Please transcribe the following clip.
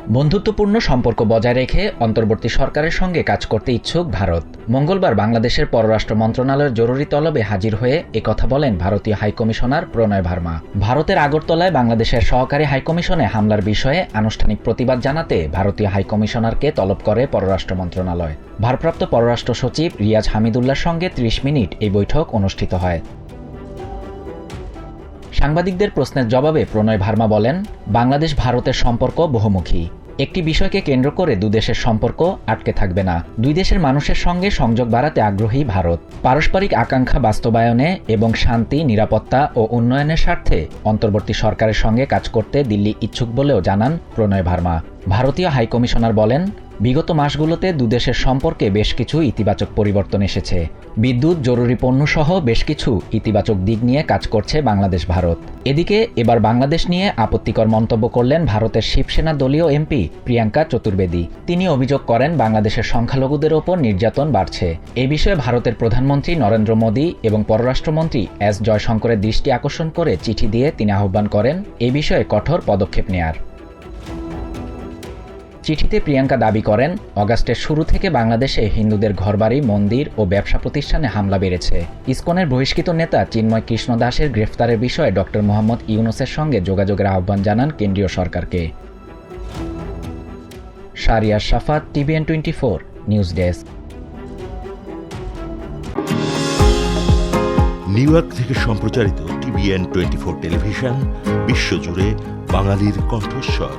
বন্ধুত্বপূর্ণ সম্পর্ক বজায় রেখে অন্তর্বর্তী সরকারের সঙ্গে কাজ করতে ইচ্ছুক ভারত। মঙ্গলবার বাংলাদেশের পররাষ্ট্র মন্ত্রণালয়ের জরুরি তলবে হাজির হয়ে একথা বলেন ভারতীয় হাইকমিশনার প্রণয় ভার্মা। ভারতের আগরতলায় বাংলাদেশের সহকারী হাইকমিশনে হামলার বিষয়ে আনুষ্ঠানিক প্রতিবাদ জানাতে ভারতীয় হাইকমিশনারকে তলব করে পররাষ্ট্র মন্ত্রণালয়। ভারপ্রাপ্ত পররাষ্ট্র সচিব রিয়াজ হামিদুল্লাহর সঙ্গে ৩০ মিনিট এই বৈঠক অনুষ্ঠিত হয়। সাংবাদিকদের প্রশ্নের জবাবে প্রণয় ভার্মা বলেন, বাংলাদেশ ভারতের সম্পর্ক বহুমুখী। একটি বিষয়কে কেন্দ্র করে দুদেশের সম্পর্ক আটকে থাকবে না। দুই দেশের মানুষের সঙ্গে সংযোগ বাড়াতে আগ্রহী ভারত। পারস্পরিক আকাঙ্ক্ষা বাস্তবায়নে এবং শান্তি, নিরাপত্তা ও উন্নয়নের স্বার্থে অন্তর্বর্তী সরকারের সঙ্গে কাজ করতে দিল্লি ইচ্ছুক বলেও জানান প্রণয় ভার্মা। ভারতীয় হাইকমিশনার বলেন, বিগত মাসগুলোতে দুদেশের সম্পর্কে বেশ কিছু ইতিবাচক পরিবর্তন এসেছে। বিদ্যুৎ, জরুরি পণ্যসহ বেশ কিছু ইতিবাচক দিক নিয়ে কাজ করছে বাংলাদেশ ভারত। এদিকে এবার বাংলাদেশ নিয়ে আপত্তিকর মন্তব্য করলেন ভারতের শিবসেনা দলীয় এমপি প্রিয়াঙ্কা চতুর্বেদী। তিনি অভিযোগ করেন, বাংলাদেশের সংখ্যালঘুদের ওপর নির্যাতন বাড়ছে। এ বিষয়ে ভারতের প্রধানমন্ত্রী নরেন্দ্র মোদী এবং পররাষ্ট্রমন্ত্রী এস জয়শঙ্করের দৃষ্টি আকর্ষণ করে চিঠি দিয়ে তিনি আহ্বান করেন এ বিষয়ে কঠোর পদক্ষেপ নেয়ার। চিঠিতে প্রিয়াঙ্কা দাবি করেন, অগাস্টের শুরু থেকে বাংলাদেশে হিন্দুদের ঘরবাড়ি, মন্দির ও ব্যবসা প্রতিষ্ঠানে হামলা বেড়েছে। ইসকনের বহিষ্কৃত নেতা চিন্ময় কৃষ্ণ দাসের গ্রেফতারের বিষয়ে ডক্টর মোহাম্মদ ইউনূসের সঙ্গে যোগাযোগের আহ্বান জানান কেন্দ্রীয় সরকারকে। শাহরিয়ার শাফাত, TVN 24 news desk. New York থেকে সম্প্রচারিত TVN 24 টেলিভিশন বিশ্বজুড়ে বাঙালির কণ্ঠস্বর।